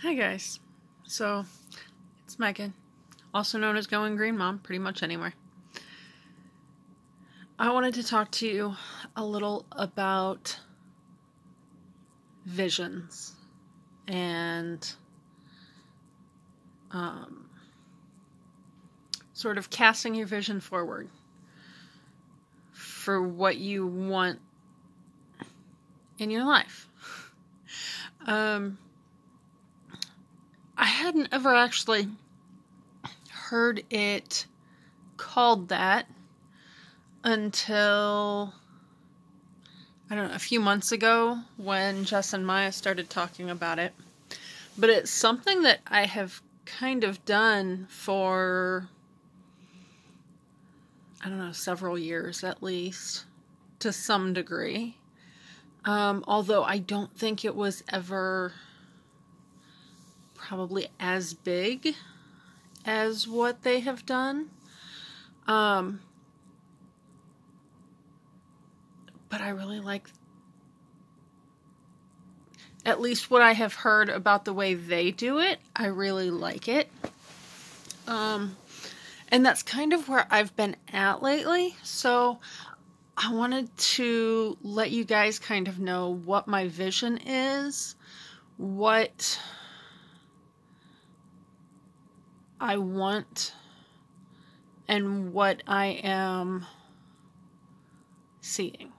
Hi guys, so it's Megan, also known as Going Green Mom, pretty much anywhere. I wanted to talk to you a little about visions and sort of casting your vision forward for what you want in your life. I hadn't ever actually heard it called that until, I don't know, a few months ago when Jess and Maya started talking about it. But it's something that I have kind of done for, I don't know, several years at least, to some degree. Although I don't think it was ever probably as big as what they have done. But I really like, at least what I have heard about the way they do it, I really like it. And that's kind of where I've been at lately. So I wanted to let you guys kind of know what my vision is, what I want, and what I am seeing.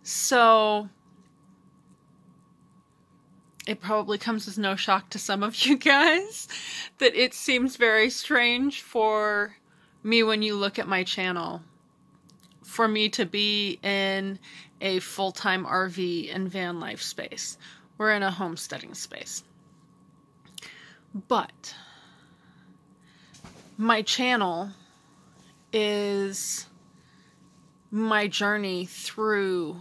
So it probably comes as no shock to some of you guys that it seems very strange for me when you look at my channel for me to be in a full-time RV and van life space. We're in a homesteading space. But my channel is my journey through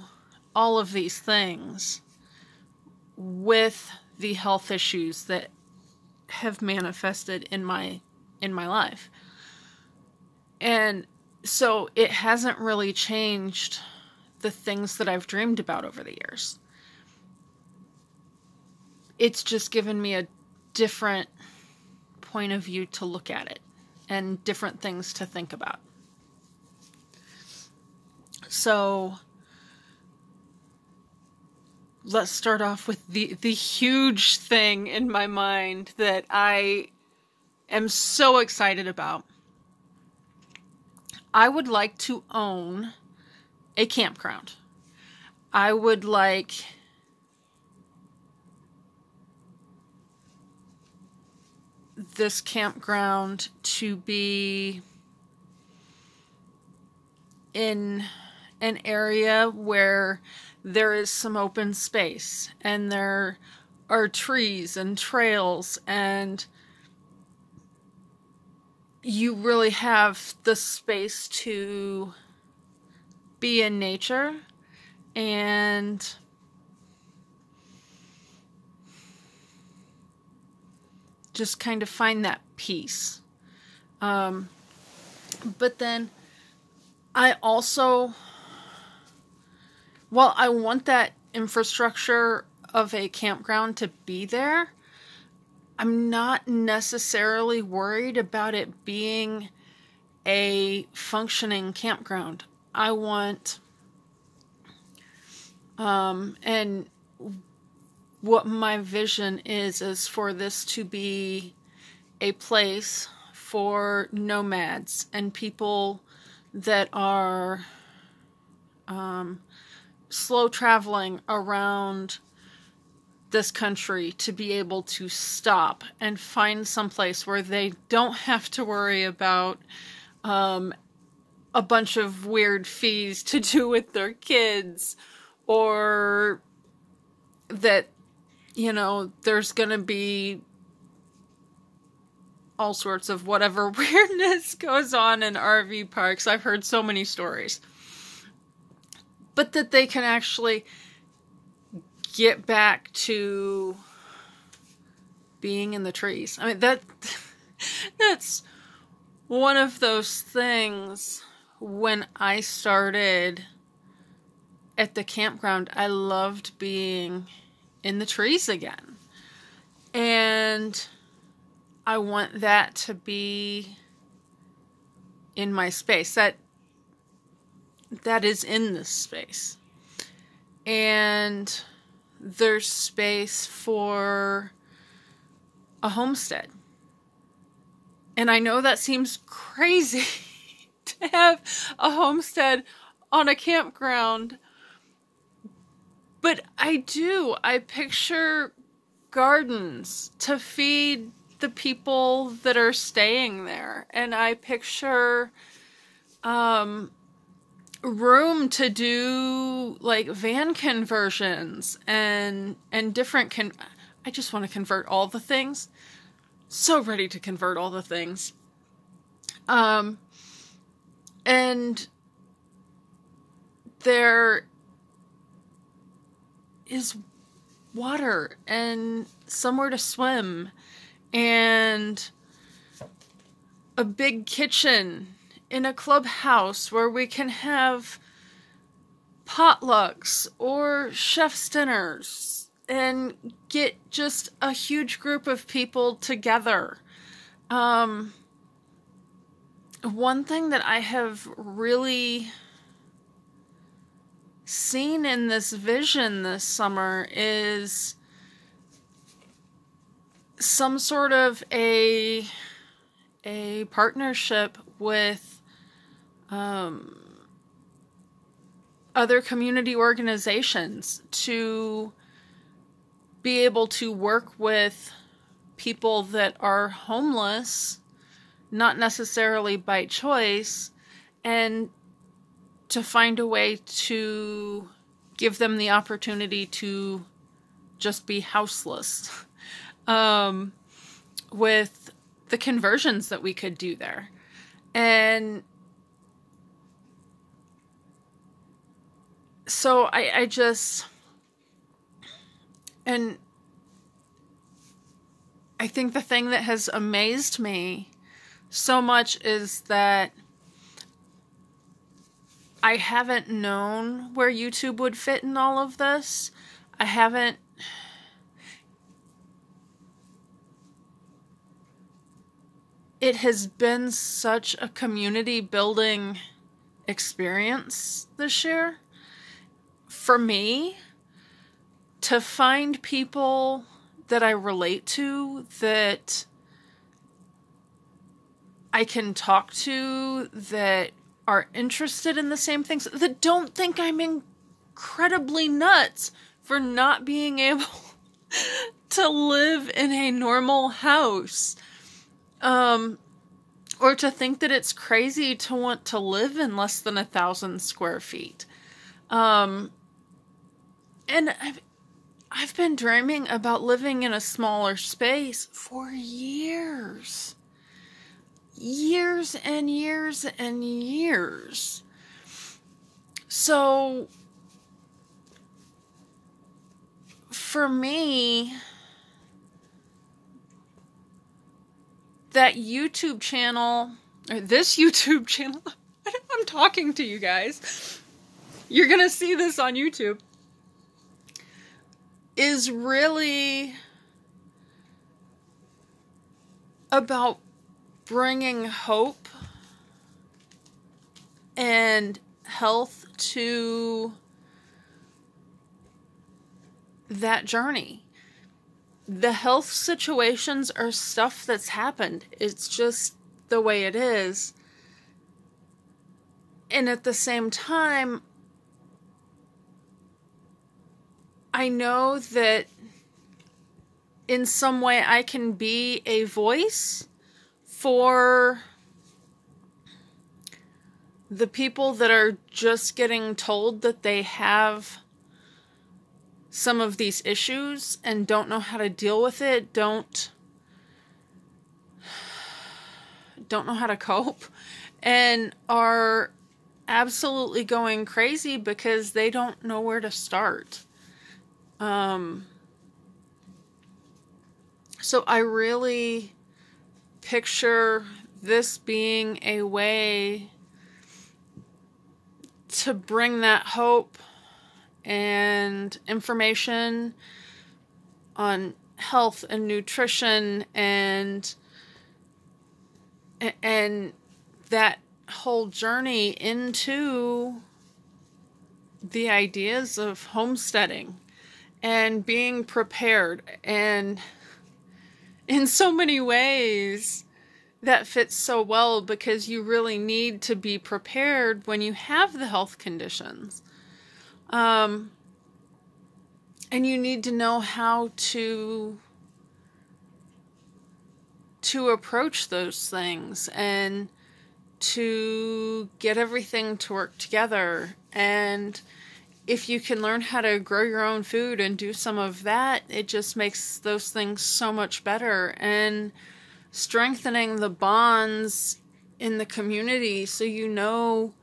all of these things with the health issues that have manifested in my life. And so it hasn't really changed the things that I've dreamed about over the years. It's just given me a different point of view to look at it and different things to think about. So let's start off with the huge thing in my mind that I am so excited about. I would like to own a campground. I would like this campground to be in an area where there is some open space and there are trees and trails and you really have the space to be in nature and just kind of find that peace. But then I also, while I want that infrastructure of a campground to be there, I'm not necessarily worried about it being a functioning campground. I want, and what my vision is for this to be a place for nomads and people that are slow traveling around this country to be able to stop and find some place where they don't have to worry about a bunch of weird fees to do with their kids, or that, you know, there's gonna be all sorts of whatever weirdness goes on in RV parks. I've heard so many stories. But that they can actually get back to being in the trees. I mean, that's one of those things. When I started at the campground, I loved being in the trees again. And I want that to be in my space. That is in this space. And there's space for a homestead. And I know that seems crazy to have a homestead on a campground, but I do. I picture gardens to feed the people that are staying there. And I picture room to do like van conversions and different I just want to convert all the things. So ready to convert all the things. And there is water and somewhere to swim and a big kitchen in a clubhouse where we can have potlucks or chef's dinners and get just a huge group of people together. One thing that I have really seen in this vision this summer is some sort of a partnership with other community organizations to be able to work with people that are homeless, not necessarily by choice, and to find a way to give them the opportunity to just be houseless. With the conversions that we could do there. And so I just, and I think the thing that has amazed me so much is that I haven't known where YouTube would fit in all of this. It has been such a community building experience this year for me to find people that I relate to, that I can talk to, that are interested in the same things, that don't think I'm incredibly nuts for not being able to live in a normal house. Or to think that it's crazy to want to live in less than 1,000 square feet. And I've been dreaming about living in a smaller space for years. Years and years and years. So, for me, that YouTube channel, or this YouTube channel, I'm talking to you guys. You're going to see this on YouTube. Is really about bringing hope and health to that journey. The health situations are stuff that's happened. It's just the way it is. And at the same time, I know that in some way I can be a voice for the people that are just getting told that they have some of these issues and don't know how to deal with it, don't know how to cope, and are absolutely going crazy because they don't know where to start. So I really picture this being a way to bring that hope and information on health and nutrition and that whole journey into the ideas of homesteading and being prepared. And in so many ways, that fits so well because you really need to be prepared when you have the health conditions. And you need to know how to approach those things and to get everything to work together. And if you can learn how to grow your own food and do some of that, it just makes those things so much better. And strengthening the bonds in the community so you know,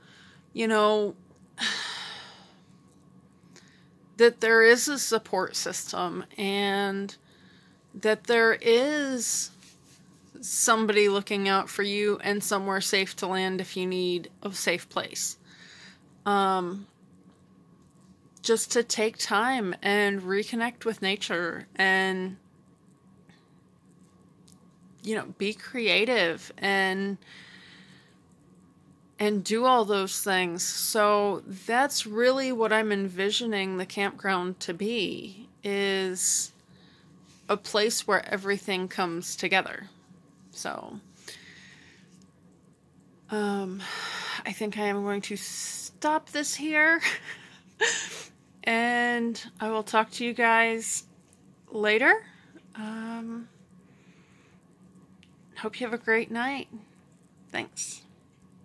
that there is a support system and that there is somebody looking out for you and somewhere safe to land if you need a safe place. Just to take time and reconnect with nature and, be creative and do all those things. So that's really what I'm envisioning the campground to be, is a place where everything comes together. So, I think I am going to stop this here and I will talk to you guys later. Hope you have a great night. Thanks.